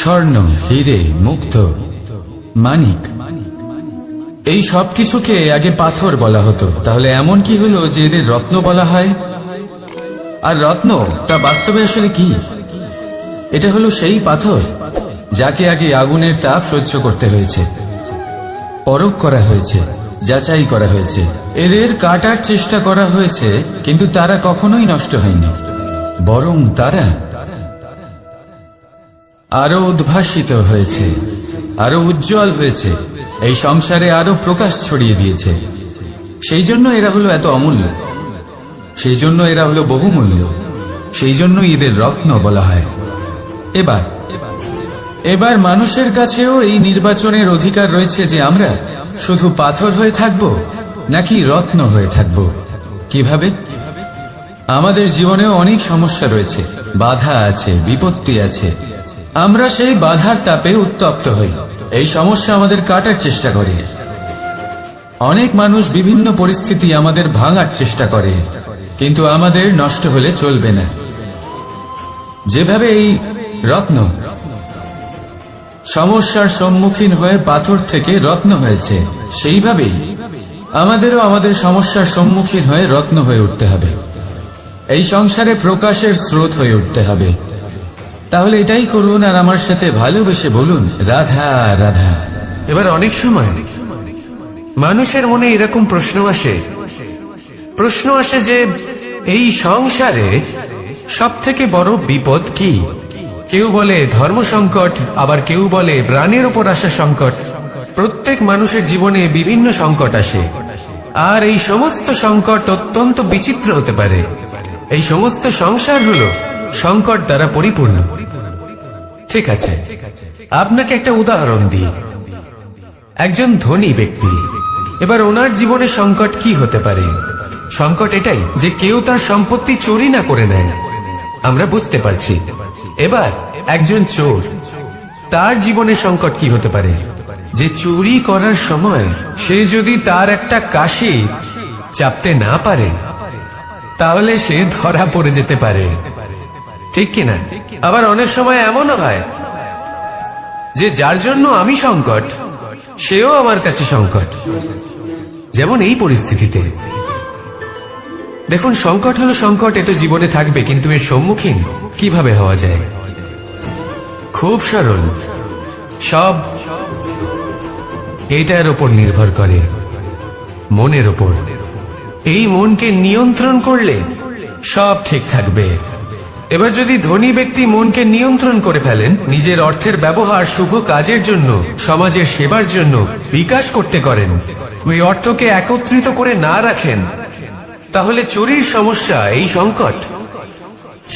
স্বর্ণ, হিরে, মুক্ত, মানিক, এই সব কিছুকে আগে পাথর বলা হতো। তাহলে এমন কি হলো যে এদের রত্ন বলা হয়? আর রত্ন তা বাস্তবে আসলে কি? এটা হলো সেই পাথর যাকে আগে আগুনের তাপ সহ্য করতে হয়েছে, পরখ করা হয়েছে, যাচাই করা হয়েছে, এদের কাটার চেষ্টা করা হয়েছে, কিন্তু তারা কখনোই নষ্ট হয়নি, বরং তারা আরো উদ্ভাসিত হয়েছে, আরো উজ্জ্বল হয়েছে, এই সংসারে আরো প্রকাশ ছড়িয়ে দিয়েছে। সেই জন্য এরা হলো এত অমূল্য, সেই জন্য এরা হলো বহুমূল্য, সেই জন্য এদের রত্ন বলা হয়। এবার মানুষের কাছেও এই নির্বাচনের অধিকার রয়েছে যে আমরা শুধু পাথর হয়ে থাকব নাকি রত্ন হয়ে থাকব। কিভাবে? আমাদের জীবনেও অনেক সমস্যা রয়েছে, বাধা আছে, বিপত্তি আছে। আমরা সেই বাধার তাপে উত্তপ্ত হই, এই সমস্যা আমাদের কাটার চেষ্টা করে। অনেক মানুষ বিভিন্ন পরিস্থিতি আমাদের ভাঙার চেষ্টা করে, কিন্তু আমাদের নষ্ট হলে চলবে না। যেভাবে এই রত্ন সমস্যার সম্মুখীন হয়ে পাথর থেকে রত্ন হয়েছে, সেইভাবেই আমাদেরও আমাদের সমস্যার সম্মুখীন হয়ে রত্ন হয়ে উঠতে হবে, এই সংসারে প্রকাশের স্রোত হয়ে উঠতে হবে। তাহলে এটাই করুন আর আমার সাথে ভালোবেসে বলুন, রাধা রাধা। এবার অনেক সময় মানুষের মনে এরকম প্রশ্ন আসে যে এই সংসারে সব থেকে বড় বিপদ কি? কেউ বলে ধর্ম সংকট, আবার কেউ বলে প্রাণের উপর আসা সংকট। প্রত্যেক মানুষের জীবনে বিভিন্ন সংকট আসে, আর এই সমস্ত সংকট অত্যন্ত বিচিত্র হতে পারে। এই সমস্ত সংসার হলো সংকট দ্বারা পরিপূর্ণ। ঠিক আছে, আপনাকে একটা উদাহরণ দিই। একজন ধনী ব্যক্তি, এবার ওনার জীবনে সংকট কি হতে পারে? সংকট এটাই যে কেউ তার সম্পত্তি চুরি না করে নেয়, আমরা বুঝতে পারছি। এবার একজন চোর, তার জীবনে সংকট কি হতে পারে? যে চুরি করার সময় সে যদি তার একটা কাশি চাপতে না পারে, তাহলে সে ধরা পড়ে যেতে পারে, ঠিক কিনা? আবার অনেক সময় এমনও হয় যে যার জন্য আমি সংকট, সেও আমার কাছে সংকট। যেমন এই পরিস্থিতিতে দেখুন, সংকট হলো সংকট, এ তো জীবনে থাকবে, কিন্তু এর সম্মুখীন কিভাবে হওয়া যায়? খুব সরল, সব এটার উপর নির্ভর করে, মনের উপর। এই মনকে নিয়ন্ত্রণ করলে সব ঠিক থাকবে। এবার যদি ধনী ব্যক্তি মনকে নিয়ন্ত্রণ করে ফেলেন, নিজের অর্থের ব্যবহার শুভ কাজের জন্য, সমাজের সেবার জন্য বিকাশ করতে করেন, ওই অর্থকে একত্রিত করে না রাখেন, তাহলে চুরির সমস্যা, এই সংকট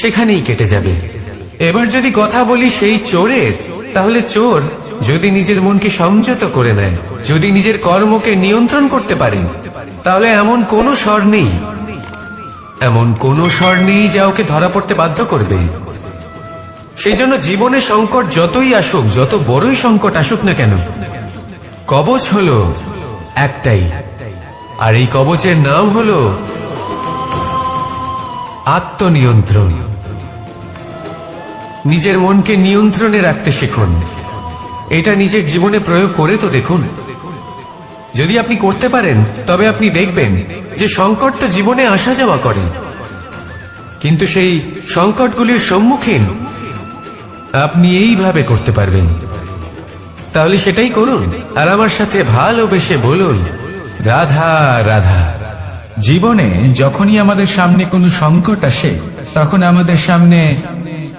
সেখানেই কেটে যাবে। এবার যদি কথা বলি সেই চোরের, তাহলে চোর যদি নিজের মনকে সংযত করে নেয়, যদি নিজের কর্মকে নিয়ন্ত্রণ করতে পারে, তাহলে এমন কোনো স্বর নেই, এমন কোনো স্বর নেই যা ওকে ধরা পড়তে বাধ্য করবে। সেই জন্য জীবনে সংকট যতই আসুক, যত বড়ই সংকট আসুক না কেন, কবচ হলো একটাই, আর এই কবচের নাম হলো আত্মনিয়ন্ত্রণ। নিজের মনকে নিয়ন্ত্রণে রাখতে শিখুন। এটা নিজের জীবনে প্রয়োগ করে তো দেখুন। যদি আপনি করতে পারেন, তবে আপনি দেখবেন যে সংকট তো জীবনে আসা যাওয়া করে, কিন্তু সেই সংকটগুলির সম্মুখীন আপনি এইভাবে করতে পারবেন। তাহলে সেটাই করুন, আর আমার সাথে ভালোবেসে বলুন, রাধা রাধা। জীবনে যখনই আমাদের সামনে কোনো সংকট আসে, তখন আমাদের সামনে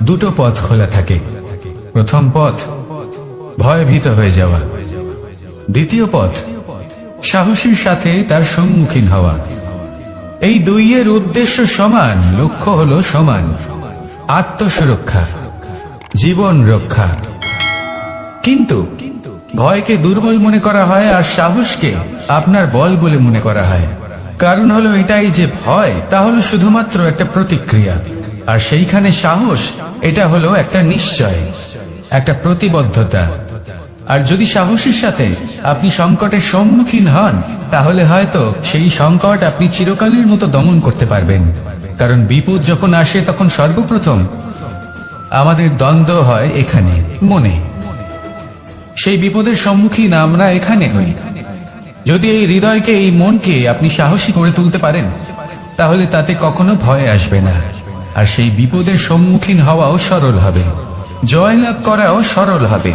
দুটো পথ খোলা থাকে। প্রথম পথ ভয়ভীত হয়ে যাওয়া, দ্বিতীয় পথ সাহসীর সাথে তার সম্মুখীন হওয়া। এই দুইয়ের উদ্দেশ্য সমান, লক্ষ্য হলো সমান, আত্মসুরক্ষা, জীবন রক্ষা। কিন্তু ভয়কে দুর্বল মনে করা হয় আর সাহসকে আপনার বল বলে মনে করা হয়। কারণ হলো এটাই যে ভয় তা হলো শুধুমাত্র একটা প্রতিক্রিয়া, আর সেইখানে সাহস এটা হলো একটা নিশ্চয়, একটা প্রতিবদ্ধতা। আর যদি সাহসের সাথে আপনি সংকটের সম্মুখীন হন, তাহলে হয়তো সেই সংকট আপনি চিরকালের মতো দমন করতে পারবেন। কারণ বিপদ যখন আসে, তখন সর্বপ্রথম আমাদের দ্বন্দ্ব হয় এখানে, মনে। সেই বিপদের সম্মুখীন আমরা এখানে হই। যদি এই হৃদয়কে, এই মনকে আপনি সাহসী করে তুলতে পারেন, তাহলে তাতে কখনো ভয় আসবে না, আর সেই বিপদের সম্মুখীন হওয়াও সরল হবে, জয়লাভ করাও সরল হবে।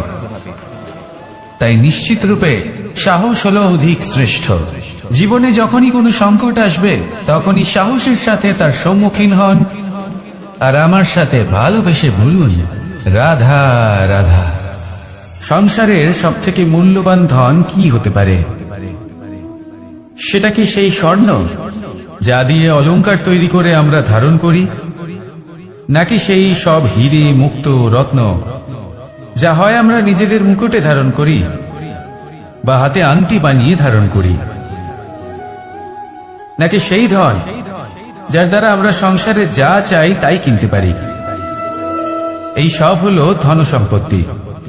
তাই নিশ্চিত রূপে সাহস হলো অধিক শ্রেষ্ঠ। জীবনে যখনই কোনো সংকট আসবে, তখনই সাহসের সাথে তার সম্মুখীন হন, আর আমার সাথে ভালোবেসে বলুন, রাধা রাধা। সংসারের সব থেকে মূল্যবান ধন কি হতে পারে? সেটা কি সেই স্বর্ণ যা দিয়ে অলংকার তৈরি করে আমরা ধারণ করি, নাকি সেই সব হিরে, মুক্ত, রত্ন যা হয় আমরা নিজেদের মুকুটে ধারণ করি বা হাতে আংটি বানিয়ে ধারণ করি, নাকি সেই ধন যার দ্বারা আমরা সংসারে যা চাই তাই কিনতে পারি? এই সব হলো ধন সম্পত্তি,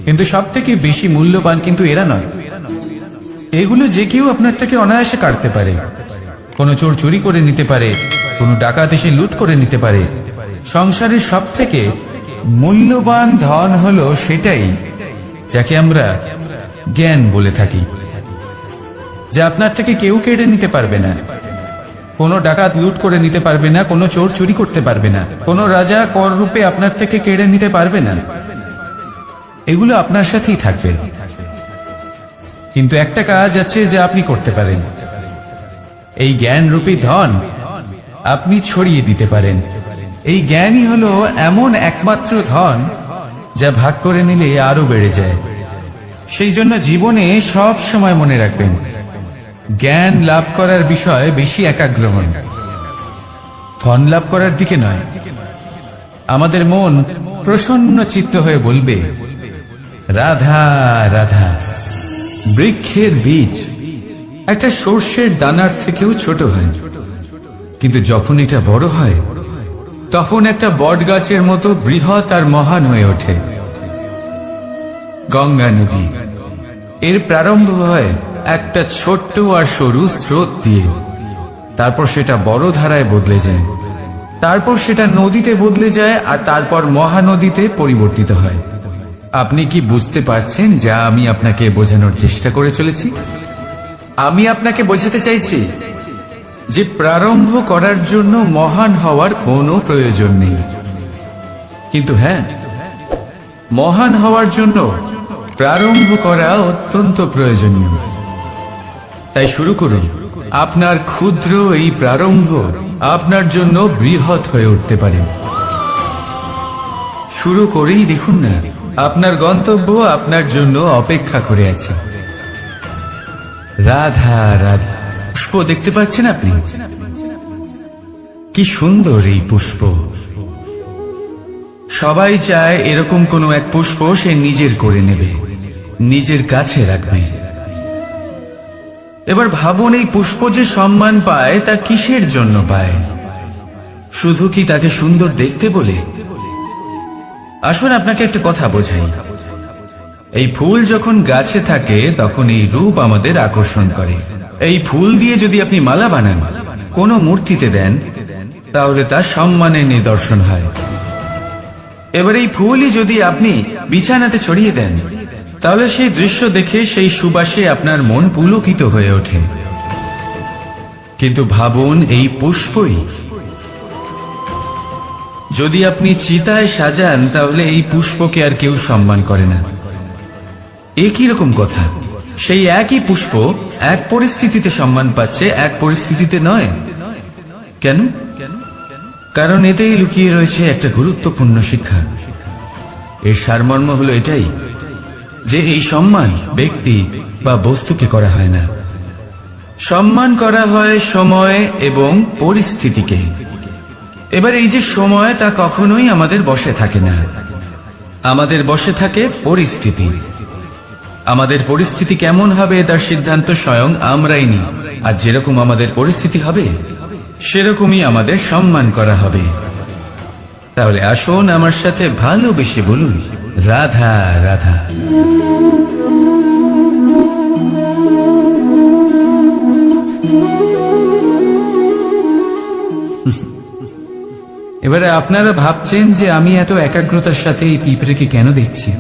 কিন্তু সব থেকে বেশি মূল্যবান কিন্তু এরা নয়। এগুলো যে কেউ আপনার থেকে অনায়াসে কাটতে পারে। কোনো চোর চুরি করে নিতে পারে, কোনো ডাকাত এসে লুট করে নিতে পারে। সংসারের সব থেকে মূল্যবান ধন হলো সেটাই যাকে আমরা জ্ঞান বলে থাকি, যা আপনার থেকে কেউ কেড়ে নিতে পারবে না। কোনো ডাকাত লুট করে নিতে পারবে না, কোনো চোর চুরি করতে পারবে না, কোনো রাজা কর রূপে আপনার থেকে কেড়ে নিতে পারবে না। এগুলো আপনার সাথেই থাকবে। কিন্তু একটা কাজ আছে যা আপনি করতে পারেন। এই জ্ঞান রূপী ধন আপনি ছড়িয়ে দিতে পারেন। এই জ্ঞানই হলো এমন একমাত্র ধন যা ভাগ করে নিলে আরো বেড়ে যায়। সেই জন্য জীবনে সব সময় মনে রাখবেন, জ্ঞান লাভ করার বিষয়ে বেশি একাগ্র হন, ধন লাভ করার দিকে নয়। আমাদের মন প্রসন্ন চিত্ত হয়ে বলবে, রাধা রাধা। বৃক্ষের বীজ একটা সর্ষের দানার থেকেও ছোট হয়, কিন্তু যখন এটা বড় হয় তখন একটা বট গাছের মতো বৃহৎ আর মহান হয়ে ওঠে। গঙ্গা নদী, এর প্রারম্ভ হয় একটা ছোট্ট আর সরু স্রোত দিয়ে, তারপর সেটা বড় ধারায় বদলে যায়, তারপর সেটা নদীতে বদলে যায়, আর তারপর মহানদীতে পরিবর্তিত হয়। আপনি কি বুঝতে পারছেন যা আমি আপনাকে বোঝানোর চেষ্টা করে চলেছি? আমি আপনাকে বোঝাতে চাইছি যে প্রারম্ভ করার জন্য মহান হওয়ার কোনো প্রয়োজন নেই, কিন্তু হ্যাঁ, মহান হওয়ার জন্য প্রারম্ভ করা অত্যন্ত প্রয়োজনীয়। তাই শুরু করুন। আপনার ক্ষুদ্র এই প্রারম্ভ আপনার জন্য বৃহৎ হয়ে উঠতে পারে। শুরু করেই দেখুন না, আপনার গন্তব্য আপনার জন্য অপেক্ষা করে আছে। রাধা রাধা। পুষ্প দেখতে পাচ্ছেন আপনি? কি সুন্দর এই পুষ্প। সবাই চায় এরকম কোনো এক পুষ্প সে নিজের করে নেবে, নিজের কাছে রাখবে। এবার ভাবুন, এই পুষ্প যে সম্মান পায় তা কিসের জন্য পায়? শুধু কি তাকে সুন্দর দেখতে বলে? আসুন আপনাকে একটা কথা বোঝাই। এই ফুল যখন গাছে থাকে তখন এই রূপ আমাদের আকর্ষণ করে। এই ফুল দিয়ে যদি আপনি মালা বানান, কোনো মূর্তিতে দেন, তাহলে তা সম্মানের নিদর্শন হয়। এবার এই ফুলই যদি আপনি বিছানাতে ছড়িয়ে দেন, তাহলে সেই দৃশ্য দেখে সেই সুবাসে আপনার মন পুলকিত হয়ে ওঠে। কিন্তু ভাবুন, এই পুষ্পই যদি আপনি চিতায় সাজান, তাহলে এই পুষ্পকে আর কেউ সম্মান করে না। একই রকম কথা, সেই একই পুষ্প এক পরিস্থিতিতে সম্মান পাচ্ছে, এক পরিস্থিতিতে নয়। কেন? কারণ এতেই লুকিয়ে রয়েছে একটা গুরুত্বপূর্ণ শিক্ষা। এর সারমর্ম হলো এটাই যে এই সম্মান ব্যক্তি বা বস্তুকে করা হয় না, সম্মান করা হয় সময় এবং পরিস্থিতিকে। এবার এই যে সময়, তা কখনোই আমাদের বশে থাকে না, আমাদের বশে থাকে পরিস্থিতি। আমাদের পরিস্থিতি কেমন হবে তার সিদ্ধান্ত স্বয়ং আমরাই নিই, আর যেরকম আমাদের পরিস্থিতি হবে সেরকমই আমাদের সম্মান করা হবে। তাহলে আসুন আমার সাথে ভালোবেসে বলুন, রাধা রাধা। এবারে আপনারা ভাবছেন যে আমি এত একাগ্রতার সাথে এই পিঁপড়েকে কেন দেখছি।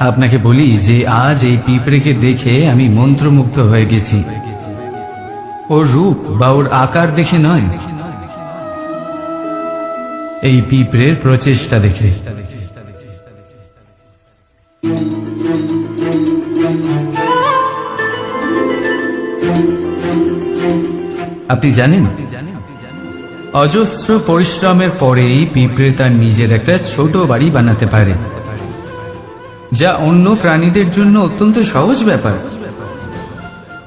আপনাকে বলি যে আজ এই পিঁপড়েকে দেখে আমি মন্ত্রমুগ্ধ হয়ে গেছি। ওর রূপ বা ওর আকার দেখে নয়, এই পিঁপড়ের প্রচেষ্টা দেখে। আপনি জানেন, অজস্র পরিশ্রমের পরেই পিঁপড়ে তার নিজের একটা ছোট বাড়ি বানাতে পারে, যা অন্য প্রাণীদের জন্য অত্যন্ত সহজ ব্যাপার।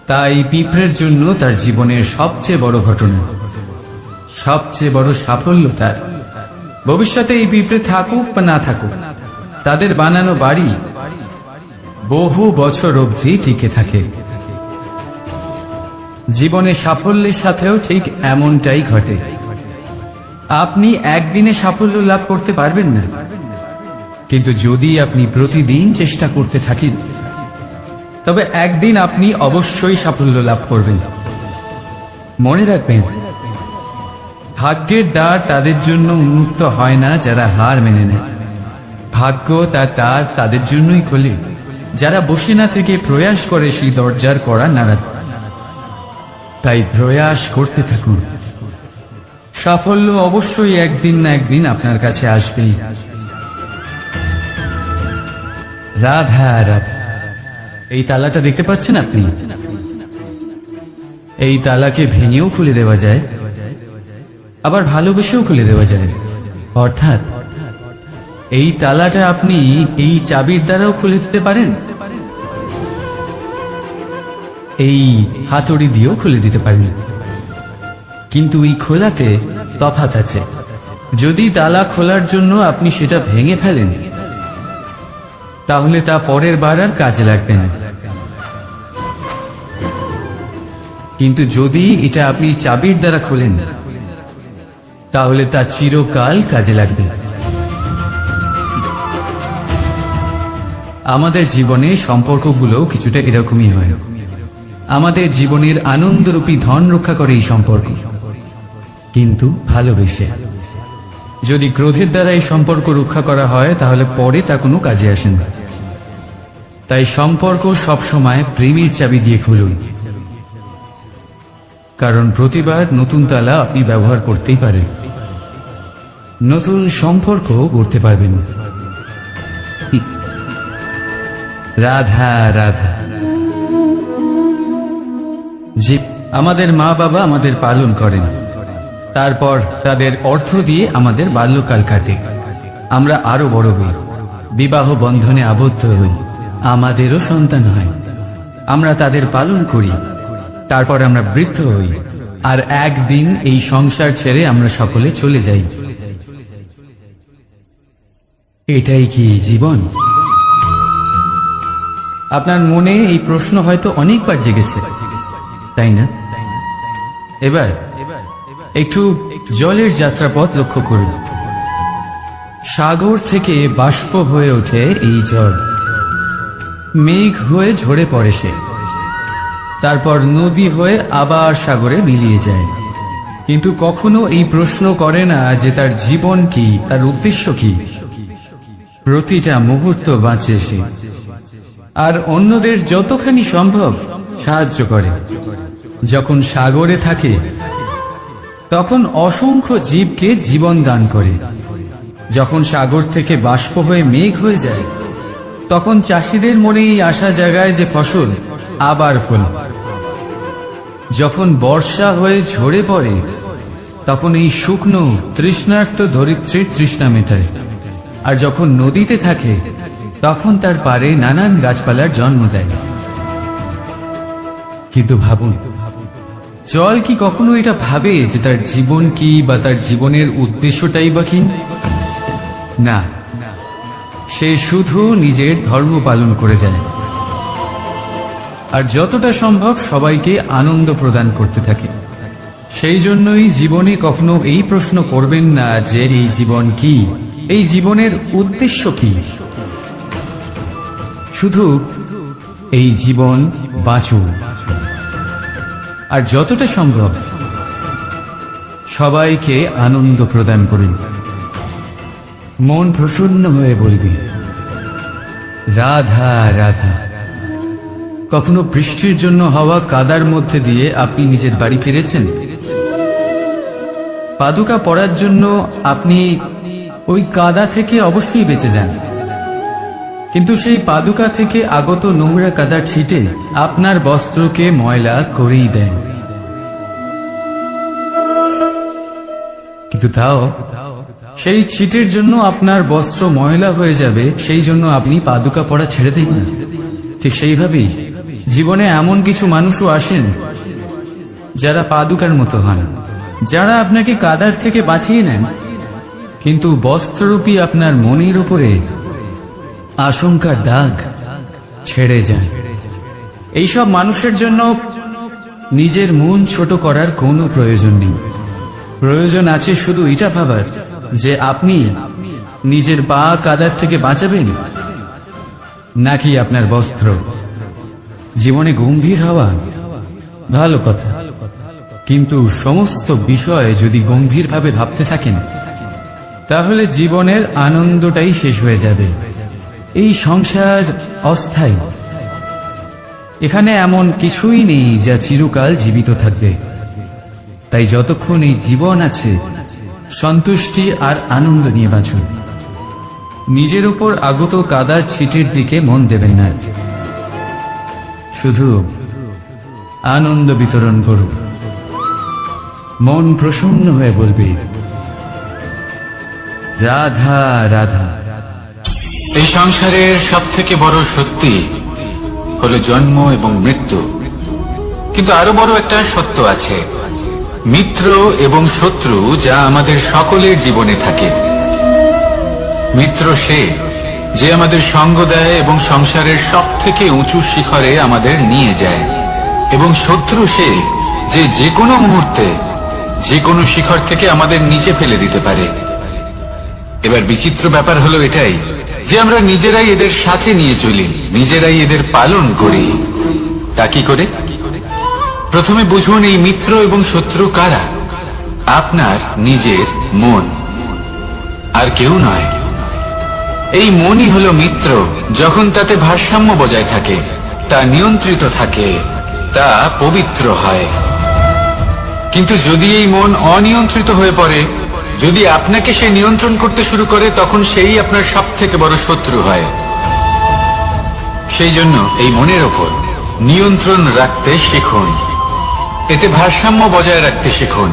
তাই পিঁপড়ের জন্য তার জীবনের সবচেয়ে বড় ঘটনা, সবচেয়ে বড় সাফল্য তার। ভবিষ্যতে এই পিঁপড়ে থাকুক বা না থাকুক, তাদের বানানো বাড়ি বহু বছর অবধি টিকে থাকে। জীবনে সাফল্যের সাথেও ঠিক এমনটাই ঘটে। আপনি একদিনে সাফল্য লাভ করতে পারবেন না, কিন্তু যদি আপনি প্রতিদিন চেষ্টা করতে থাকেন, তবে একদিন আপনি অবশ্যই সাফল্য লাভ করবেন। মনে রাখবেন, ভাগ্যের দ্বার তাদের জন্য উন্মুক্ত হয় না যারা হার মেনে নেয়। ভাগ্য তার দ্বার তাদের জন্যই খোলে যারা বসে না থেকে প্রয়াস করে সেই দরজার কড়া নাড়াতে। তাই প্রয়াস করতে থাকুন, সাফল্য অবশ্যই একদিন না একদিন আপনার কাছে আসবেই। রাধা রাধা। এই তালাটা দেখতে পাচ্ছেন আপনি? এই তালাকে ভেঙেও খুলে দেওয়া যায়, আবার ভালোবেসেও খুলে দেওয়া যায়। অর্থাৎ এই তালাটা আপনি এই চাবির দ্বারাও খুলে দিতে পারেন, এই হাতুড়ি দিয়েও খুলে দিতে পারেন। কিন্তু এই খোলাতে তফাৎ আছে। যদি তালা খোলার জন্য আপনি সেটা ভেঙে ফেলেন, তাহলে তা পরের বার আর কাজে লাগবে না। কিন্তু যদি এটা আপনি চাবির দ্বারা খোলেন, তাহলে তা চিরকাল কাজে লাগবে। আমাদের জীবনে সম্পর্কগুলো কিছুটা এরকমই হয়। আমাদের জীবনের আনন্দরূপী ধন রক্ষা করে এই সম্পর্ক, কিন্তু ভালোবেসে। যদি ক্রোধের দ্বারা এই সম্পর্ক রক্ষা করা হয়, তাহলে পরে তা কোনো কাজে আসে না। তাই সম্পর্ক সবসময় প্রেমের চাবি দিয়ে খুলুন, কারণ প্রতিবার নতুন তালা আপনি ব্যবহার করতেই পারেন, নতুন সম্পর্ক গড়তে পারবেন। রাধা রাধা। জি, আমাদের মা বাবা আমাদের পালন করেন, তারপর তাদের অর্থ দিয়ে আমাদের বাল্যকাল কাটে। আমরা আরো বড় হই, বিবাহ বন্ধনে আবদ্ধ হই, আমাদেরও সন্তান হয়। আমরা তাদের পালন করি, তারপর আমরা বৃদ্ধ হই, আর একদিন এই সংসার ছেড়ে আমরা সকলে চলে যাই। এটাই কি জীবন? আপনার মনে এই প্রশ্ন হয়তো অনেকবার জেগেছে, তাই না? এবার একটু জলের যাত্রাপথ লক্ষ্য করুন। সাগর থেকে বাষ্প হয়ে ওঠে এই জল, মেঘ হয়ে ঝরে পড়ে সে, তারপর নদী হয়ে আবার সাগরে মিলিয়ে যায়। কিন্তু কখনো এই প্রশ্ন করে না যে তার জীবন কি, তার উদ্দেশ্য কি। প্রতিটা মুহূর্ত বাঁচে সে, আর অন্যদের যতখানি সম্ভব সাহায্য করে। যখন সাগরে থাকে, তখন অসংখ্য জীবকে জীবন দান করে। যখন সাগর থেকে বাষ্প হয়ে মেঘ হয়ে যায়, তখন চাষিদের মনে এই আশা জাগায় যে ফসল আবার ফল। যখন বর্ষা হয়ে ঝরে পড়ে, তখন এই শুকনো তৃষ্ণার্ত ধরিত্রীর তৃষ্ণা মেটায়। আর যখন নদীতে থাকে, তখন তার পারে নানান গাছপালার জন্ম দেয়। কিন্তু ভাবুন, জল কি কখনো এটা ভাবে যে তার জীবন কি বা তার জীবনের উদ্দেশ্যটাই বা কি? না, সে শুধু নিজের ধর্ম পালন করে যায়, আর যতটা সম্ভব সবাইকে আনন্দ প্রদান করতে থাকে। সেই জন্যই জীবনে কখনো এই প্রশ্ন করবেন না যে এই জীবন কি, এই জীবনের উদ্দেশ্য কি। শুধু এই জীবন বাঁচুন, আর যতটা সম্ভব সবাইকে আনন্দ প্রদান করুন। মন প্রসন্ন হয়ে বলবি রাধা রাধা। কখনো বৃষ্টির জন্য হওয়া কাদার মধ্যে দিয়ে আপনি নিজের বাড়ি ফিরেছেন? পাদুকা পরার জন্য আপনি ওই কাদা থেকে অবশ্যই বেঁচে যান, কিন্তু সেই পাদুকা থেকে আগত নোংরা কাদার ছিটে আপনার বস্ত্রকে ময়লা করেই দেন। কিন্তু তাও সেই ছিটের জন্য আপনার বস্ত্র ময়লা হয়ে যাবে, সেই জন্য আপনি পাদুকা পরা ছেড়ে দিন না। ঠিক সেইভাবেই জীবনে এমন কিছু মানুষও আসেন যারা পাদুকার মতো হন, যারা আপনাকে কাদার থেকে বাঁচিয়ে নেন, কিন্তু বস্ত্ররূপী আপনার মনের উপরে আশঙ্কার দাগ ছেড়ে যান। এইসব মানুষের জন্য নিজের মন ছোট করার কোনো প্রয়োজন নেই। প্রয়োজন আছে শুধু এটা ভাবার যে আপনি নিজের পা কাদার থেকে বাঁচাবেন নাকি আপনার বস্ত্র। জীবনে গম্ভীর হওয়া ভালো কথা, কিন্তু সমস্ত বিষয় যদি গম্ভীরভাবে ভাবতে থাকেন তাহলে জীবনের আনন্দটাই শেষ হয়ে যাবে। এই সংসার অস্থায়ী, এখানে এমন কিছুই নেই যা চিরকাল জীবিত থাকবে। তাই যতক্ষণ এই জীবন আছে সন্তুষ্টি আর আনন্দ নিয়ে বাঁচুন। নিজের উপর আগত কাদার ছিটের দিকে মন দেবেন না, শুধু আনন্দ বিতরণ করুন। মন প্রসন্ন হয়ে বলবে রাধা রাধা। এই সংসারের সব থেকে বড় সত্যি হলো জন্ম এবং মৃত্যু, কিন্তু আরো বড় একটা সত্য আছে, মিত্র এবং শত্রু, যা আমাদের সকলের জীবনে থাকে। মিত্র সে যে আমাদের সঙ্গ দেয় এবং সংসারের সব থেকে উঁচু শিখরে আমাদের নিয়ে যায়, এবং শত্রু সে যে যে কোনো মুহূর্তে যে কোনো শিখর থেকে আমাদের নিচে ফেলে দিতে পারে। এবার বিচিত্র ব্যাপার হলো এটাই যে আমরা নিজেরাই এদের সাথে নিয়ে চলি, নিজেরাই এদের পালন করি। তা কি করে? প্রথমে বুঝুন এই মিত্র এবং শত্রু কারা। আপনার নিজের মন, আর কেউ নয়। এই মনই হলো মিত্র যখন তাতে ভারসাম্য বজায় থাকে, তা নিয়ন্ত্রিত থাকে, তা পবিত্র হয়। কিন্তু যদি এই মন অনিয়ন্ত্রিত হয়ে পড়ে, যদি আপনাকে সে নিয়ন্ত্রণ করতে শুরু করে, তখন সেই আপনার সব থেকে বড় শত্রু হয়। সেই জন্য এই মনের ওপর নিয়ন্ত্রণ রাখতে শিখুন, এতে ভারসাম্য বজায় রাখতে শিখুন।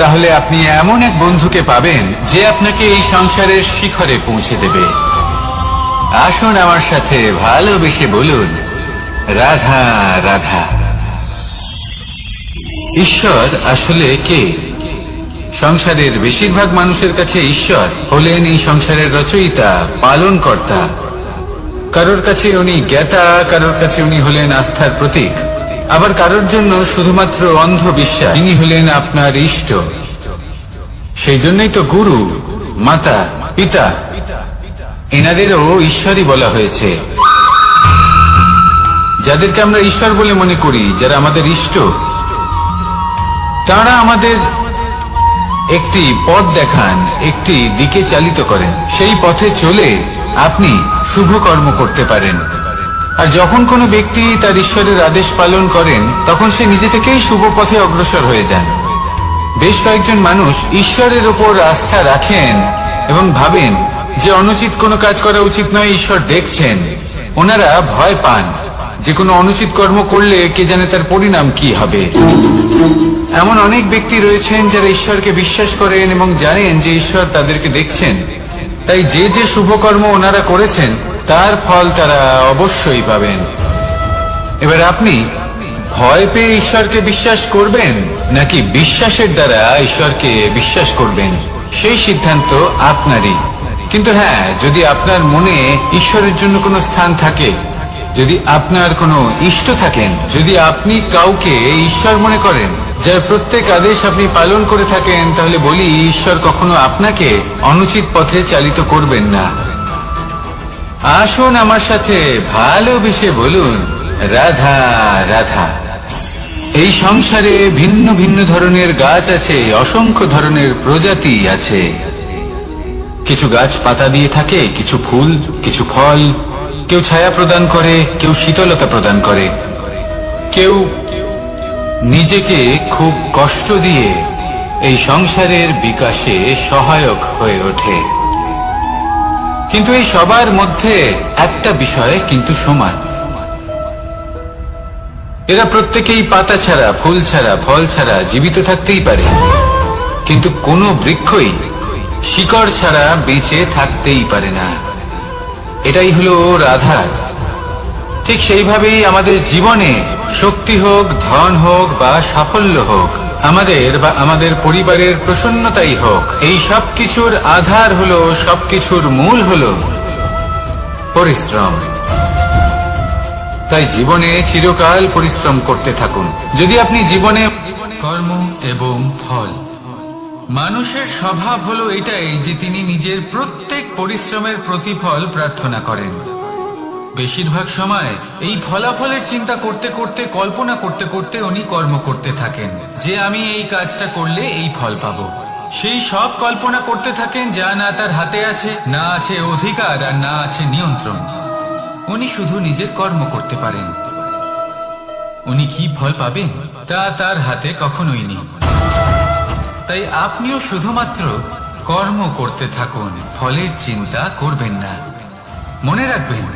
তাহলে আপনি এমন এক বন্ধুকে পাবেন যে আপনাকে এই সংসারের শিখরে পৌঁছে দেবে। আসুন আমার সাথে ভালোবেসে বলুন রাধা রাধা। ঈশ্বর আসলে কে? সংসারের বেশিরভাগ মানুষের কাছে ঈশ্বর হলেন এই সংসারের রচয়িতা, পালনকর্তা। কারোর কাছে উনি জ্ঞাতা, কারোর কাছে উনি হলেন আস্থার প্রতীক, আবার কারোর জন্য শুধুমাত্র অন্ধ বিশ্বাস। তিনি হলেন আপনার ইষ্ট। সেই জন্যই তো গুরু, মাতা, পিতা এনাদেরও ঈশ্বরই বলা হয়েছে। যাদেরকে আমরা ঈশ্বর বলে মনে করি, যারা আমাদের ইষ্ট, তারা আমাদের একটি পথ দেখান, একটি দিকে চালিত করেন। সেই পথে চলে আপনি শুভ কর্ম করতে পারেন। আর যখন কোনো ব্যক্তি তার ঈশ্বরের আদেশ পালন করেন, তখন সে নিজে থেকেই শুভ পথে অগ্রসর হয়ে যান। বেশ কয়েকজন মানুষ ঈশ্বরের উপর আস্থা রাখেন এবং ভাবেন যে অনুচিত কোনো কাজ করা উচিত নয়, ঈশ্বর দেখছেন। ওনারা ভয় পান যে কোনো অনুচিত কর্ম করলে কে জানে তার পরিণাম কি হবে। এমন অনেক ব্যক্তি রয়েছেন যারা ঈশ্বরকে বিশ্বাস করেন এবং জানেন যে ঈশ্বর তাদেরকে দেখছেন। তাই যে যে শুভ কর্ম ওনারা করেছেন তার ফল তারা অবশ্যই পাবেন। এবার আপনি ভয় পেয়ে ঈশ্বরকে বিশ্বাস করবেন নাকি বিশ্বাসের দ্বারা ঈশ্বরকে বিশ্বাস করবেন, সেই সিদ্ধান্ত আপনারই। কিন্তু হ্যাঁ, যদি আপনার মনে ঈশ্বরের জন্য কোনো স্থান থাকে, যদি আপনার কোনো ইষ্ট থাকেন, যদি আপনি কাউকে ঈশ্বর মনে করেন, যার প্রত্যেক আদেশ আপনি পালন করে থাকেন, তাহলে বলি ঈশ্বর কখনো আপনাকে অনুচিত পথে চালিত করবেন না। আসুন আমার সাথে ভালোবেসে বলুন রাধা রাধা। এই সংসারে ভিন্ন ভিন্ন ধরনের গাছ আছে, অসংখ্য ধরনের প্রজাতি আছে। কিছু গাছ পাতা দিয়ে থাকে, কিছু ফুল, কিছু ফল। কেউ ছায়া প্রদান করে, কেউ শীতলতা প্রদান করে, কেউ নিজেকে খুব কষ্ট দিয়ে এই সংসারের বিকাশে সহায়ক হয়ে ওঠে। কিন্তু এই সবার মধ্যে একটা বিষয় কিন্তু সমান, এরা প্রত্যেকেই পাতা ছাড়া, ফুল ছাড়া, ফল ছাড়া জীবিত থাকতেই পারে, কিন্তু কোনো বৃক্ষই শিকড় ছাড়া বেঁচে থাকতেই পারে না। এটাই হলো রাধার। ঠিক সেইভাবেই আমাদের জীবনে শক্তি হোক, ধন হোক বা সাফল্য হোক, আমাদের বা আমাদের পরিবারের প্রসন্নতাই হোক, এই সব কিছুর আধার হলো, সবকিছুর মূল হলো পরিশ্রম। তাই জীবনে চিরকাল পরিশ্রম করতে থাকুন। যদি আপনি জীবনে কর্ম এবং ফল, মানুষের স্বভাব হলো এটাই যে তিনি নিজের প্রত্যেক পরিশ্রমের প্রতিফল প্রার্থনা করেন। বেশিরভাগ সময় এই ফলাফলের চিন্তা করতে করতে, কল্পনা করতে করতে উনি কর্ম করতে থাকেন যে আমি এই কাজটা করলে এই ফল পাবো। সেই সব কল্পনা করতে থাকেন যা না তার হাতে আছে, না আছে অধিকার, আর না আছে নিয়ন্ত্রণ। উনি শুধু নিজের কর্ম করতে পারেন। উনি কি ফল পাবেন তা তার হাতে কখনোই নেই। তাই আপনিও শুধুমাত্র কর্ম করতে থাকুন, ফলের চিন্তা করবেন না। মনে রাখবেন,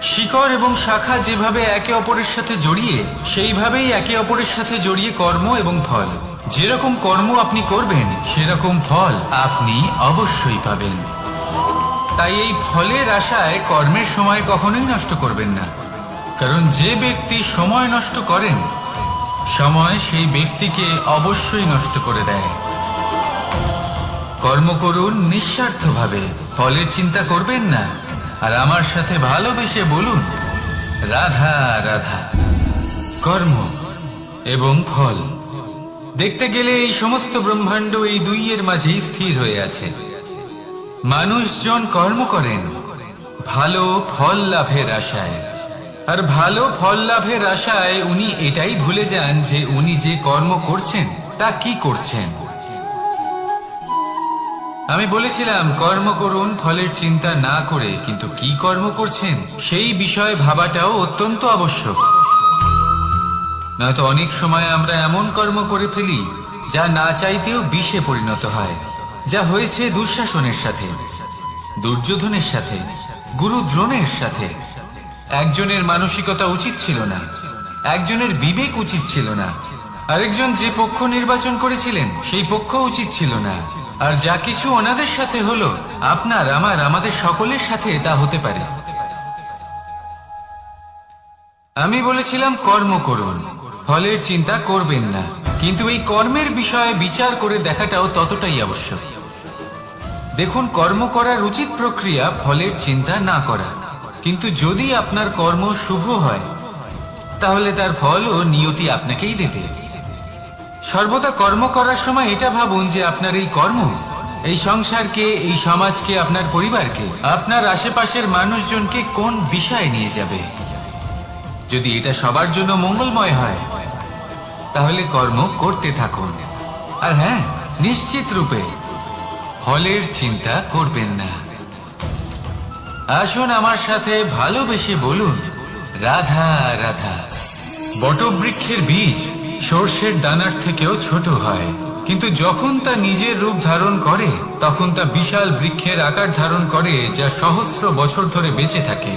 শিকড় এবং শাখা যেভাবে একে অপরের সাথে জড়িয়ে, সেইভাবেই একে অপরের সাথে জড়িয়ে কর্ম এবং ফল। যেরকম কর্ম আপনি করবেন, সেরকম ফল আপনি অবশ্যই পাবেন। তাই এই ফলের আশায় কর্মের সময় কখনোই নষ্ট করবেন না, কারণ যে ব্যক্তি সময় নষ্ট করেন, সময় সেই ব্যক্তিকে অবশ্যই নষ্ট করে দেয়। কর্ম করুন নিঃস্বার্থভাবে, ফলের চিন্তা করবেন না, আর আমার সাথে ভালোবেসে বলুন রাধা রাধা। কর্ম এবং ফল, দেখতে গেলে এই সমস্ত ব্রহ্মাণ্ড এই দুইয়ের মাঝেই স্থির হয়ে আছে। মানুষজন কর্ম করেন ভালো ফল লাভের আশায়, আর ভালো ফল লাভের আশায় উনি এটাই ভুলে যান যে উনি যে কর্ম করছেন তা কি করছেন। আমি বলেছিলাম কর্ম করুন ফলের চিন্তা না করে, কিন্তু কি কর্ম করছেন সেই বিষয়ে ভাবাটাও অত্যন্ত আবশ্যক। নয়তো অনেক সময় আমরা এমন কর্ম করে ফেলি যা না চাইতেও বিষে পরিণত হয়। যা হয়েছে দুঃশাসনের সাথে, দুর্যোধনের সাথে, গুরু দ্রোণের সাথে। একজনের মানসিকতা উচিত ছিল না, একজনের বিবেক উচিত ছিল না, আরেকজন যে পক্ষ নির্বাচন করেছিলেন সেই পক্ষ উচিত ছিল না। আর যা কিছু ওনাদের সাথে হলো, আপনার, আমার, আমাদের সকলের সাথে তা হতে পারে। আমি বলেছিলাম কর্ম করুন, ফলের চিন্তা করবেন না, কিন্তু এই কর্মের বিষয়ে বিচার করে দেখাটাও ততটাই আবশ্যক। দেখুন, কর্ম করার উচিত প্রক্রিয়া ফলের চিন্তা না করা, কিন্তু যদি আপনার কর্ম শুভ হয় তাহলে তার ফলও নিয়তি আপনাকেই দেবে। সর্বদা কর্ম করার সময় এটা ভাবুন যে আপনার এই কর্ম এই সংসারকে, এই সমাজকে, আপনার পরিবারকে, আপনার আশেপাশের মানুষজনকে কোন দিশায় নিয়ে যাবে। যদি এটা সবার জন্য মঙ্গলময় হয় তাহলে কর্ম করতে থাকুন। আর হ্যাঁ, নিশ্চিত রূপে ফলের চিন্তা করবেন না। আসুন আমার সাথে ভালোবেসে বলুন রাধা রাধা। বটবৃক্ষের বীজ সর্ষের দানার থেকেও ছোট হয়, কিন্তু যখন তা নিজের রূপ ধারণ করে তখন তা বিশাল বৃক্ষের আকার ধারণ করে, যা সহস্র বছর ধরে বেঁচে থাকে,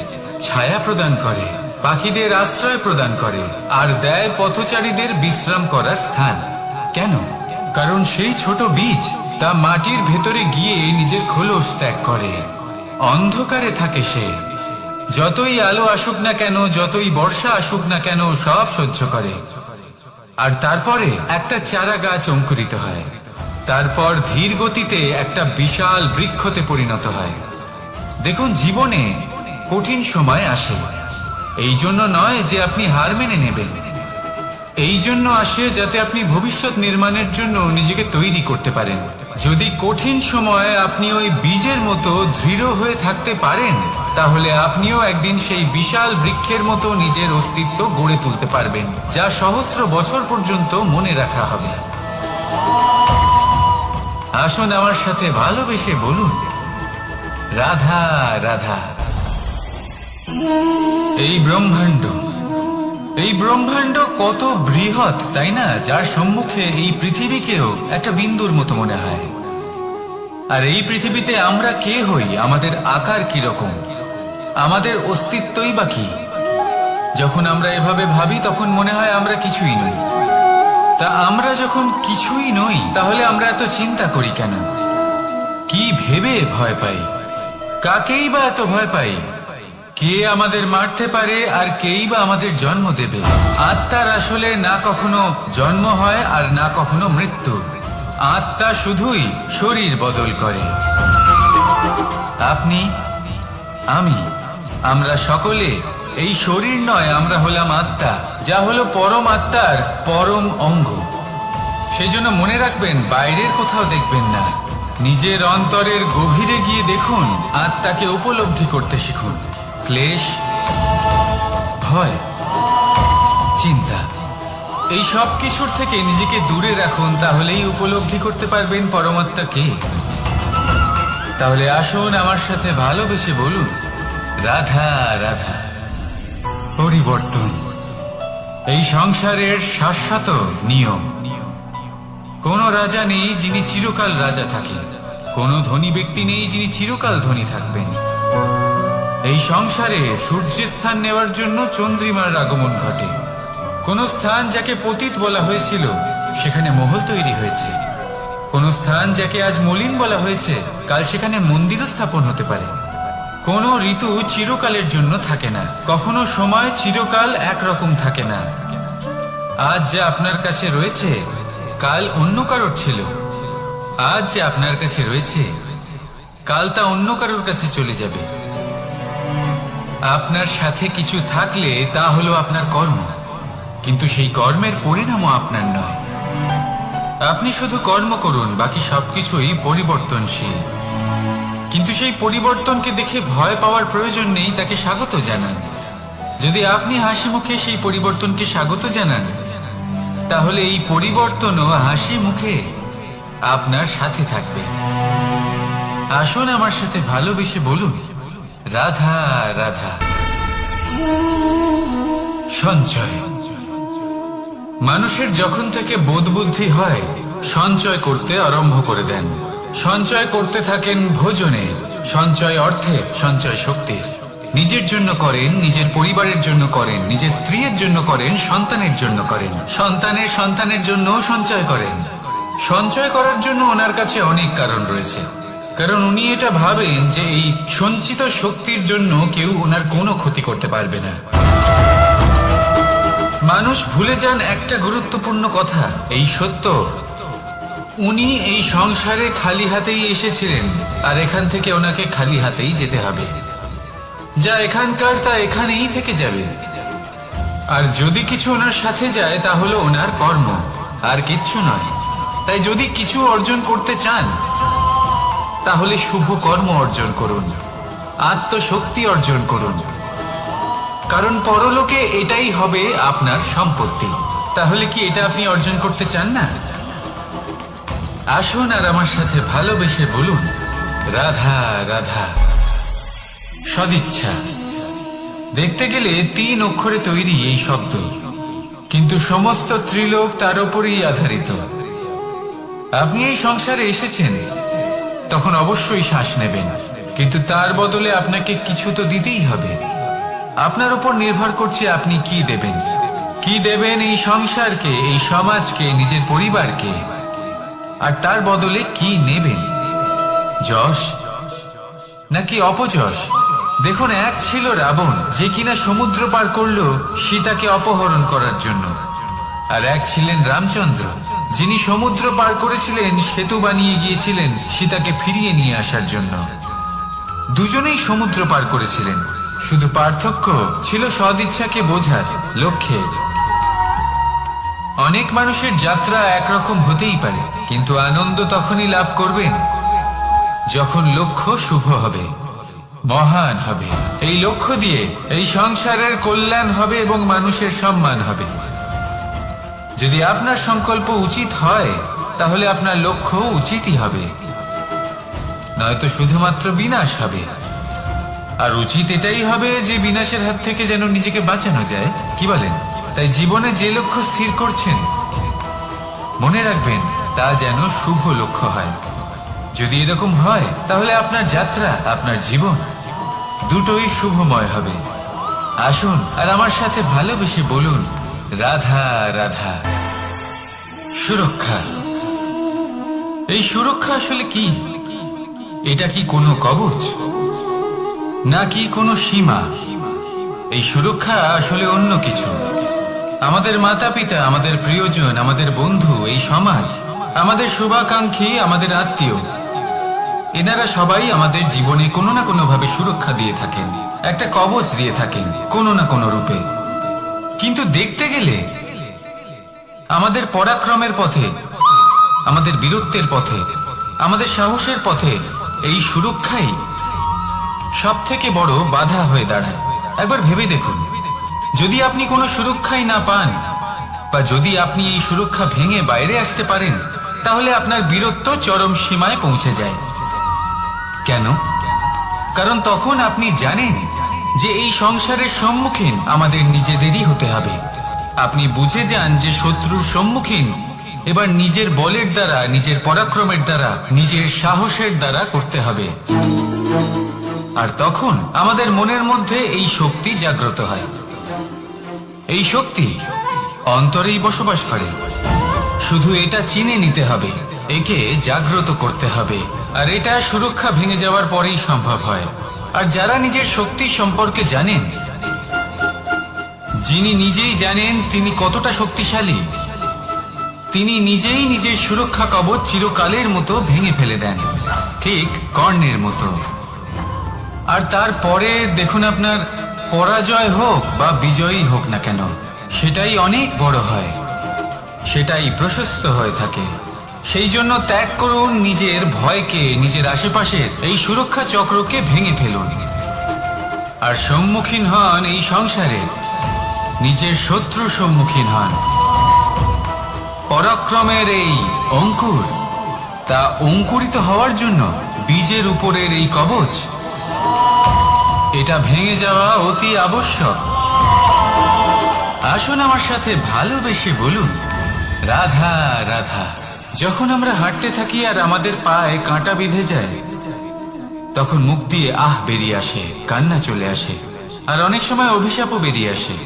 ছায়া প্রদান করে, পাখিদের আশ্রয় প্রদান করে, আর দেয় পথচারীদের বিশ্রাম করার স্থান। কেন? কারণ সেই ছোট বীজ তা মাটির ভেতরে গিয়ে নিজের খোলস ত্যাগ করে। অন্ধকারে থাকে সে, যতই আলো আসুক না কেন, যতই বর্ষা আসুক না কেন, সব সহ্য করে। আর তারপরে একটা চারা গাছ অঙ্কুরিত হয়, তারপর ধীর গতিতে একটা বিশাল বৃক্ষতে পরিণত হয়। দেখুন, জীবনে কঠিন সময় আসে, এই জন্য নয় যে আপনি হার মেনে নেবেন, এই জন্য আসে যাতে আপনি ভবিষ্যৎ নির্মাণের জন্য নিজেকে তৈরি করতে পারেন, যদি কঠিন সময়ে আপনি ওই বীজের মতো দৃঢ় হয়ে থাকতে পারেন, তাহলে আপনিও একদিন সেই বিশাল বৃক্ষের মতো নিজের অস্তিত্ব গড়ে তুলতে পারবেন, যা সহস্র বছর পর্যন্ত মনে রাখা হবে। আসুন আমার সাথে ভালোবেসে বলুন, রাধা রাধা। এই ব্রহ্মাণ্ড কত বৃহৎ, তাই না? যার সম্মুখে এই পৃথিবীকেও একটা বিন্দুর মতো মনে হয়। আর এই পৃথিবীতে আমরা কে হই, আমাদের আকার কি রকম, আমাদের অস্তিত্বই বা কি? যখন আমরা এভাবে ভাবি তখন মনে হয় আমরা কিছুই নই। তা আমরা যখন কিছুই নই, তাহলে আমরা এত চিন্তা করি কেন? কি ভেবে ভয় পাই? কাকেই বা এত ভয় পাই? কে আমাদের মারতে পারে আর কেই বা আমাদের জন্ম দেবে? আত্মার আসলে না কখনো জন্ম হয় আর না কখনো মৃত্যু। আত্মা শুধুই শরীর বদল করে। আপনি, আমি, আমরা সকলে এই শরীর নয়, আমরা হলাম আত্মা, যা হলো পরম আত্মার পরম অঙ্গ। সেজন্য মনে রাখবেন, বাইরের কোথাও দেখবেন না, নিজের অন্তরের গভীরে গিয়ে দেখুন, আত্মাকে উপলব্ধি করতে শিখুন। ক্লেশ, ভয়, চিন্তা, এই সব কিছুর থেকে নিজেকে দূরে রাখুন, তাহলেই উপলব্ধি করতে পারবেন পরমাত্মা কে। তাহলে আসুন আমার সাথে ভালোবেসে বলুন, রাধা রাধা। পরিবর্তন এই সংসারের শাশ্বত নিয়ম। কোন রাজা নেই যিনি চিরকাল রাজা থাকেন, কোন ধনী ব্যক্তি নেই যিনি চিরকাল ধনী থাকবেন। এই সংসারে সূর্যের স্থান নেওয়ার জন্য চন্দ্রিমার আগমন ঘটে। কোন স্থান যাকে পতিত বলা হয়েছিল, সেখানে মহল তৈরি হয়েছে। কোন স্থান যাকে আজ মলিন বলা হয়েছে, কাল সেখানে মন্দির স্থাপন হতে পারে। কোন ঋতু চিরকালের জন্য থাকে না, কখনো সময় চিরকাল একরকম থাকে না। আজ যা আপনার কাছে রয়েছে, কাল অন্য কারোর ছিল। আজ যে আপনার কাছে রয়েছে, কাল তা অন্য কারোর কাছে চলে যাবে। আপনার সাথে কিছু থাকলে তা হলো আপনার কর্ম, কিন্তু সেই কর্মের পরিণামও আপনার নয়। আপনি শুধু কর্ম করুন, বাকি সবকিছুই পরিবর্তনশীল। কিন্তু সেই পরিবর্তনকে দেখে ভয় পাওয়ার প্রয়োজন নেই, তাকে স্বাগত জানান। যদি আপনি হাসি মুখে সেই পরিবর্তনকে স্বাগত জানান, তাহলে এই পরিবর্তনও হাসি মুখে আপনার সাথে থাকবে। আসুন আমার সাথে ভালোবেসে বলুন, রাধা রাধা। সঞ্চয়। মানুষের যখন থেকে বোধ বুদ্ধি হয়, সঞ্চয় করতে আরম্ভ করে দেন। সঞ্চয় করতে থাকেন ভোজনে, সঞ্চয় অর্থে, সঞ্চয় শক্তির। নিজের জন্য করেন, নিজের পরিবারের জন্য করেন, নিজের স্ত্রীর জন্য করেন, সন্তানের জন্য করেন, সন্তানের সন্তানের জন্য সঞ্চয় করেন। সঞ্চয় করার জন্য ওনার কাছে অনেক কারণ রয়েছে, কারণ উনি এটা ভাবেন যে এই সঞ্চিত শক্তির জন্য কেউ ওনার কোনো ক্ষতি করতে পারবে না। মানুষ ভুলে যান একটা গুরুত্বপূর্ণ কথা, এই সত্য, উনি এই সংসারে খালি হাতেই এসেছিলেন, আর এখান থেকে ওনাকে খালি হাতেই যেতে হবে। যা এখানকার তা এখানেই থেকে যাবে। আর যদি কিছু ওনার সাথে যায়, তা হলো ওনার কর্ম, আর কিচ্ছু নয়। তাই যদি কিছু অর্জন করতে চান, তাহলে শুভ কর্ম অর্জন করুন, আত্মশক্তি অর্জন করুন, কারণ পরলোকে এটাই হবে আপনার সম্পত্তি। তাহলে কি এটা আপনি অর্জন করতে চান না? আসুন আর আমার সাথে ভালোবেসে বলুন, রাধা রাধা। সদিচ্ছা। দেখতে গেলে 3 অক্ষরে তৈরি এই শব্দ, কিন্তু সমস্ত ত্রিলোক তার উপরেই আধারিত। আপনি এই সংসারে এসেছেন, তখন অবশ্যই শ্বাস নেবেন, কিন্তু তার বদলে আপনাকে কিছু তো দিতেই হবে। আপনার উপর নির্ভর করছে আপনি কি দেবেন। কি দেবেন এই সংসারকে, এই সমাজকে, নিজের পরিবারকে, আর তার বদলে কি নেবেন? যশ নাকি অপযশ? দেখুন, এক ছিল রাবণ, যে কিনা সমুদ্র পার করলো সীতাকে অপহরণ করার জন্য, আর এক ছিলেন রামচন্দ্র, যিনি সমুদ্র পার করেছিলেন, সেতু বানিয়ে গিয়েছিলেন সীতাকে ফিরিয়ে নিয়ে আসার জন্য। দুজনেই সমুদ্র পার করেছিলেন, শুধু পার্থক্য ছিল সদিচ্ছাকে বোঝার লক্ষ্যে। অনেক মানুষের যাত্রা একরকম হতেই পারে, কিন্তু আনন্দ তখনই লাভ করবেন যখন লক্ষ্য শুভ হবে, মহান হবে। এই লক্ষ্য দিয়ে এই সংসারের কল্যাণ হবে এবং মানুষের সম্মান হবে। যদি আপনার সংকল্প উচিত হয় তাহলে আপনার লক্ষ্য উচিতই হবে, নয়তো শুধুমাত্র বিনাশ হবে। আর উচিত এটাই হবে যে বিনাশের হাত থেকে যেন নিজেকে বাঁচানো যায়, কি বলেন? তাই জীবনে যে লক্ষ্য স্থির করছেন মনে রাখবেন তা যেন শুভ লক্ষ্য হয়। যদি এরকম হয় তাহলে আপনার যাত্রা, আপনার জীবন দুটোই শুভময় হবে। আসুন আর আমার সাথে ভালোবেসে বলুন, রাধা রাধা। সুরক্ষা। এই সুরক্ষা আসলে কি? এটা কি কোনো কবচ নাকি কোনো সীমা? এই সুরক্ষা আসলে অন্য কিছু। আমাদের মাতা পিতা, আমাদের প্রিয়জন, আমাদের বন্ধু, এই সমাজ, আমাদের শুভাকাঙ্ক্ষী, আমাদের আত্মীয়, এনারা সবাই আমাদের জীবনে কোনো না কোনো ভাবে সুরক্ষা দিয়ে থাকেন, একটা কবচ দিয়ে থাকেন কোনো না কোনো রূপে। কিন্তু দেখতে গেলে আমাদের পরাক্রমের পথে, আমাদের বীরত্বের পথে, আমাদের সাহসের পথে এই সুরক্ষাই সব থেকে বড় বাধা হয়ে দাঁড়ায়। একবার ভেবে দেখুন, যদি আপনি কোনো সুরক্ষাই না পান, বা যদি আপনি এই সুরক্ষা ভেঙে বাইরে আসতে পারেন, তাহলে আপনার বীরত্ব চরম সীমায় পৌঁছে যায়। কেন? কারণ তখন আপনি জানেন যে এই সংসারের সম্মুখীন আমাদের নিজেদেরই হতে হবে। আপনি বুঝে যান যে শত্রুর সম্মুখীন এবার নিজের বলের দ্বারা, নিজের পরাক্রমের দ্বারা, নিজের সাহসের দ্বারা করতে হবে। আর তখন আমাদের মনের মধ্যে এই শক্তি জাগ্রত হয়। এই শক্তি অন্তরেই বসবাস করে। শুধু এটা চিনে নিতে হবে, একে জাগ্রত করতে হবে। আর এটা সুরক্ষা ভেঙে যাওয়ার পরেই সম্ভব হয়। আর যারা নিজের শক্তি সম্পর্কে জানেন, যিনি নিজেই জানেন তিনি কতটা শক্তিশালী, তিনি নিজেই নিজের সুরক্ষা কবচ চিরকালের মতো ভেঙে ফেলে দেন, ঠিক কর্ণের মতো। আর তারপরে দেখুন, আপনার পরাজয় হোক বা বিজয়ী হোক না কেন, সেটাই অনেক বড় হয়, সেটাই প্রশস্ত হয়ে থাকে। সেই জন্য ত্যাগ করুন নিজের ভয়কে, নিজের আশেপাশের এই সুরক্ষা চক্রকে ভেঙে ফেলুন। আর সম্মুখীন হন এই সংসারে নিজের শত্রুর সম্মুখীন হন। পরাক্রমের এই অঙ্কুর, তা অঙ্কুরিত হওয়ার জন্য বীজের উপরের এই কবচ, এটা ভেঙে যাওয়া অতি আবশ্যক। আসুন আমার সাথে ভালোবেসে বলুন, রাধা রাধা। যখন আমরা হাঁটতে থাকি আর আমাদের পায়ে কাঁটা বিঁধে যায়, তখন মুখ দিয়ে আহ বেরিয়ে আসে, কান্না চলে আসে, আর অনেক সময় অভিশাপও বেরিয়ে আসে।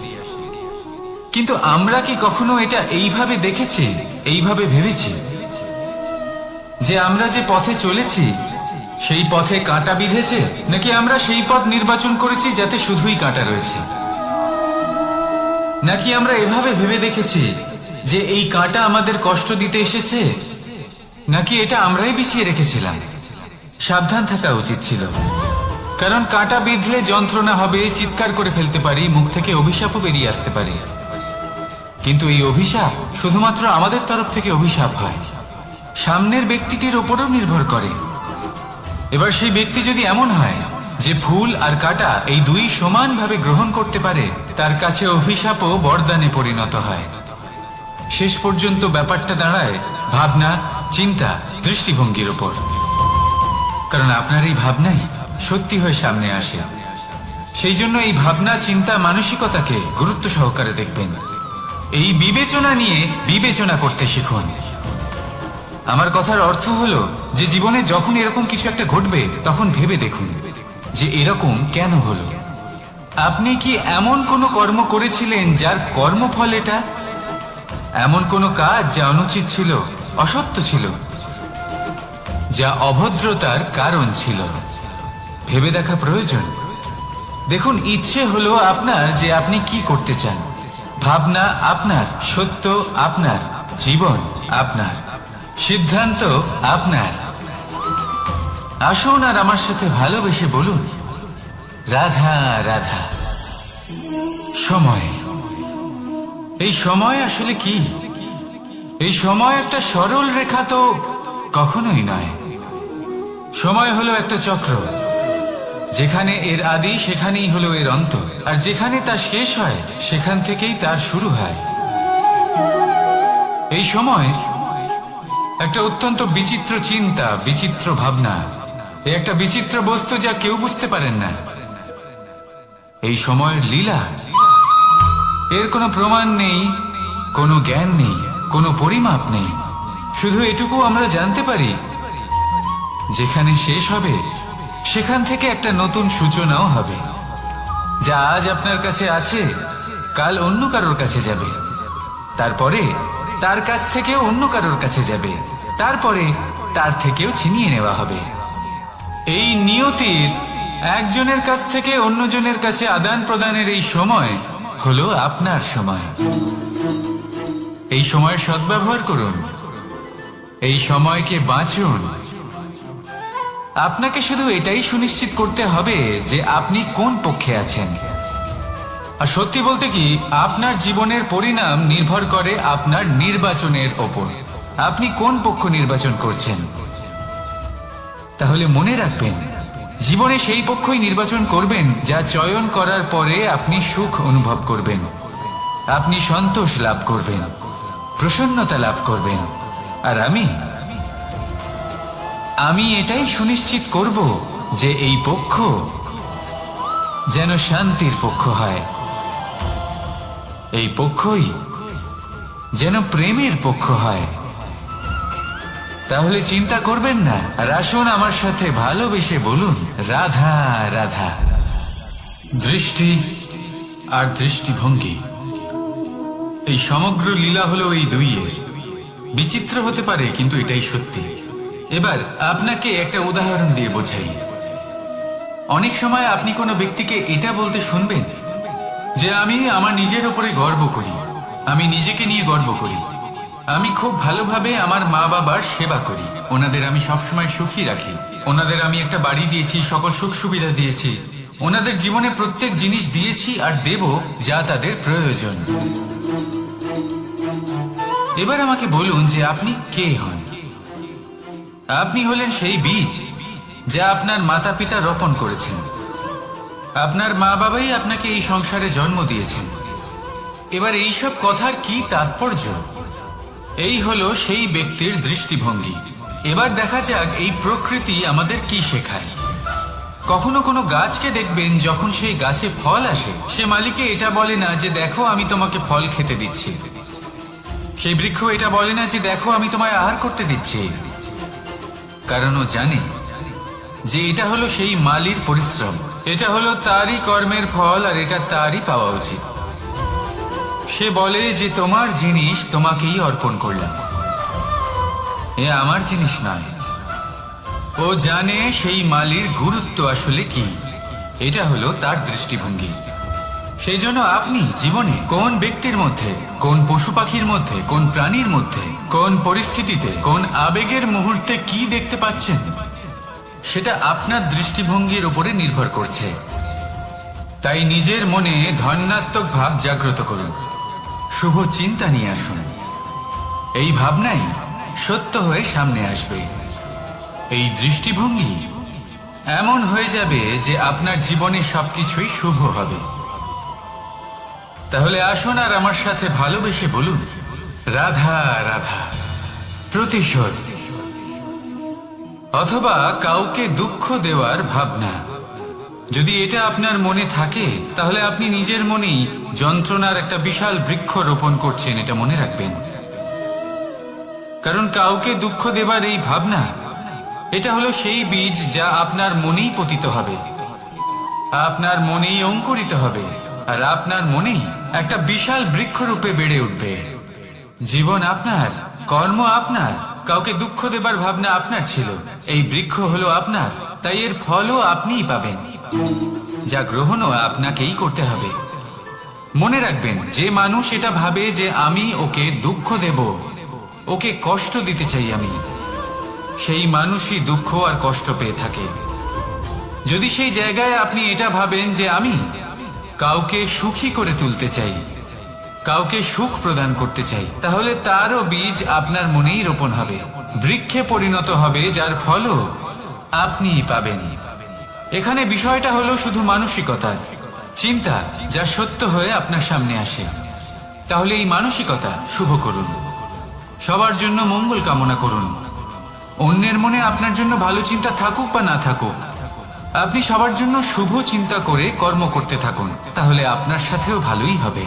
কিন্তু আমরা কি কখনো এটা এইভাবে দেখেছি, এইভাবে ভেবেছি যে আমরা যে পথে চলেছি সেই পথে কাঁটা বিঁধেছে, নাকি আমরা সেই পথ নির্বাচন করেছি যাতে শুধুই কাঁটা রয়েছে? নাকি আমরা এভাবে ভেবে দেখেছি যে এই কাঁটা আমাদের কষ্ট দিতে এসেছে, নাকি এটা আমরাই বিছিয়ে রেখেছিলাম? সাবধান থাকা উচিত ছিল, কারণ কাঁটা বিঁধলে যন্ত্রণা হবে, চিৎকার করে ফেলতে পারি, মুখ থেকে অভিশাপও বেরিয়ে আসতে পারে। কিন্তু এই অভিশাপ শুধুমাত্র আমাদের তরফ থেকে অভিশাপ হয়, সামনের ব্যক্তিটির উপরও নির্ভর করে। এবার সেই ব্যক্তি যদি এমন হয় যে ফুল আর কাঁটা এই দুই সমানভাবে গ্রহণ করতে পারে, তার কাছে অভিশাপও বরদানে পরিণত হয়। শেষ পর্যন্ত ব্যাপারটা দাঁড়ায় ভাবনা, চিন্তা, দৃষ্টিভঙ্গির উপর। কারণ আপনার এই ভাবনাই সত্যি হয়ে সামনে আসে। সেই জন্য এই ভাবনা, চিন্তা, মানসিকতাকে গুরুত্ব সহকারে দেখবেন। এই বিবেচনা নিয়ে বিবেচনা করতে শিখুন। আমার কথার অর্থ হলো যে জীবনে যখন এরকম কিছু একটা ঘটবে, তখন ভেবে দেখুন যে এরকম কেন হলো। আপনি কি এমন কোনো কর্ম করেছিলেন যার কর্মফল এটা? এমন কোনো কাজ যা অনুচিত ছিল, অসত্য ছিল, যা অভদ্রতার কারণ ছিল? ভেবে দেখা প্রয়োজন। দেখুন, ইচ্ছে হলো আপনার যে আপনি কি করতে চান, ভাবনা আপনার, সত্য আপনার, জীবন আপনার, সিদ্ধান্ত আপনার। আসুন আর আমার সাথে ভালোবেসে বলুন, রাধা রাধা। সময়, এই সময় আসলে কি? এই সময় একটা সরল রেখা তো কখনোই নয়। সময় হলো একটা চক্র, যেখানে এর আদি সেখানেই হলো এর অন্ত, আর যেখানে তা শেষ হয় সেখান থেকেই তার শুরু হয়। এই সময় একটা অত্যন্ত বিচিত্র চিন্তা, বিচিত্র ভাবনা, একটা বিচিত্র বস্তু যা কেউ বুঝতে পারেন না। এই সময়ের লীলা, এর কোনো প্রমাণ নেই, কোনো জ্ঞান নেই, কোনো পরিমাপ নেই। শুধু এটুকু আমরা জানতে পারি, যেখানে শেষ হবে সেখান থেকে একটা নতুন সূচনাও হবে। যা আজ আপনার কাছে আছে কাল অন্য কারোর কাছে যাবে, তারপরে তার কাছ থেকেও অন্য কারোর কাছে যাবে, তারপরে তার থেকেও ছিনিয়ে নেওয়া হবে। এই নিয়তির একজনের কাছ থেকে অন্যজনের কাছে আদান প্রদানের এই সময় হলো আপনার সময়। এই সময়ের সদ্ব্যবহার করুন, এই সময়কে বাঁচুন। আপনাকে শুধু এটাই সুনিশ্চিত করতে হবে যে আপনি কোন পক্ষে আছেন। আর সত্যি বলতে কি, আপনার জীবনের পরিণাম নির্ভর করে আপনার নির্বাচনের ওপর। আপনি কোন পক্ষ নির্বাচন করছেন। তাহলে মনে রাখবেন, জীবনে সেই পক্ষই নির্বাচন করবেন যা চয়ন করার পরে আপনি সুখ অনুভব করবেন, আপনি সন্তোষ লাভ করবেন, প্রসন্নতা লাভ করবেন। আর আমি এটাই সুনিশ্চিত করব যে এই পক্ষ যেন শান্তির পক্ষ হয়, এই পক্ষই যেন প্রেমের পক্ষ হয়। তাহলে চিন্তা করবেন না, আর আসুন আমার সাথে ভালোবেসে বলুন, রাধা রাধা। দৃষ্টি আর দৃষ্টিভঙ্গি, এই সমগ্র লীলা হলো এই দুইয়ের। বিচিত্র হতে পারে, কিন্তু এটাই সত্যি। এবার আপনাকে একটা উদাহরণ দিয়ে বোঝাই। অনেক সময় আপনি কোনো ব্যক্তিকে এটা বলতে শুনবেন যে আমি আমার নিজের উপরে গর্ব করি, আমি নিজেকে নিয়ে গর্ব করি, আমি খুব ভালোভাবে আমার মা বাবার সেবা করি, ওনাদের আমি সবসময় সুখী রাখি, ওনাদের আমি একটা বাড়ি দিয়েছি, সকল সুখ সুবিধা দিয়েছি, ওনাদের জীবনে প্রত্যেক জিনিস দিয়েছি আর দেব যা তাদের প্রয়োজন। এবার আমাকে বলুন যে আপনি কে হন। আপনি হলেন সেই বীজ যা আপনার মাতা পিতা রোপণ করেছেন। আপনার মা বাবাই আপনাকে এই সংসারে জন্ম দিয়েছেন। এবার এইসব কথার কি তাৎপর্য? এই হলো সেই ব্যক্তির দৃষ্টিভঙ্গি। এবার দেখা যাক এই প্রকৃতি আমাদের কি শেখায়। কখনো কোনো গাছকে দেখবেন, যখন সেই গাছে ফল আসে, সে মালিকে এটা বলে না যে দেখো আমি তোমাকে ফল খেতে দিচ্ছি। সেই বৃক্ষ এটা বলে না যে দেখো আমি তোমায় আহার করতে দিচ্ছি, কারণ ও জানে যে এটা হলো সেই মালির পরিশ্রম, এটা হলো তারই কর্মের ফল, আর এটা তারই পাওয়া উচিত। সে বলে যে তোমার জিনিস তোমাকেই অর্পণ করলাম, এ আমার জিনিস নয়। ও জানে সেই মালির গুরুত্ব আসলে কি। এটা হলো তার দৃষ্টিভঙ্গি। সেই জন্য আপনি জীবনে কোন ব্যক্তির মধ্যে, কোন পশু পাখির মধ্যে, কোন প্রাণীর মধ্যে, কোন পরিস্থিতিতে, কোন আবেগের মুহূর্তে কি দেখতে পাচ্ছেন, সেটা আপনার দৃষ্টিভঙ্গির উপরে নির্ভর করছে। তাই নিজের মনে ধন্যাত্মক ভাব জাগ্রত করুন, শুভ চিন্তা নিয়ে আসুন। এই ভাবনাই সত্য হয়ে সামনে আসবে। এই দৃষ্টিভঙ্গি এমন হয়ে যাবে যে আপনার জীবনে সবকিছুই শুভ হবে। তাহলে আসুন আর আমার সাথে ভালোবেসে বলুন, রাধা রাধা। প্রতিশোধ অথবা কাউকে দুঃখ দেওয়ার ভাবনা, যদি এটা আপনার মনে থাকে, তাহলে আপনি নিজের মনেই যন্ত্রণার একটা বিশাল বৃক্ষ রোপণ করছেন, এটা মনে রাখবেন। কারণ কাউকে দুঃখ দেবার এই ভাবনা, এটা হলো সেই বীজ যা আপনার মনেই পতিত হবে, আপনার মনেই অঙ্কুরিত হবে, আর আপনার মনেই একটা বিশাল বৃক্ষরূপে বেড়ে উঠবে। জীবন আপনার, কর্ম আপনার, কাউকে দুঃখ দেবার ভাবনা আপনার ছিল, এই বৃক্ষ হলো আপনার, তাই এর ফলও আপনিই পাবেন, যা গ্রহণও আপনাকেই করতে হবে। মনে রাখবেন, যে মানুষ এটা ভাবে যে আমি ওকে দুঃখ দেব, ওকে কষ্ট দিতে চাই আমি, সেই মানুষই দুঃখ আর কষ্ট পেয়ে থাকে। যদি সেই জায়গায় আপনি এটা ভাবেন যে আমি কাউকে সুখী করে তুলতে চাই, কাউকে সুখ প্রদান করতে চাই, তাহলে তারও বীজ আপনার মনেই রোপণ হবে, বৃক্ষে পরিণত হবে, যার ফলও আপনিই পাবেন। এখানে বিষয়টা হলো শুধু মানসিকতার চিন্তা, যা সত্য হয়ে আপনার সামনে আসে। তাহলে এই মানসিকতা শুভ করুন, সবার জন্য মঙ্গল কামনা করুন। অন্যের মনে আপনার জন্য ভালো চিন্তা থাকুক বা না থাকুক, আপনি সবার জন্য শুভ চিন্তা করে কর্ম করতে থাকুন, তাহলে আপনার সাথেও ভালোই হবে।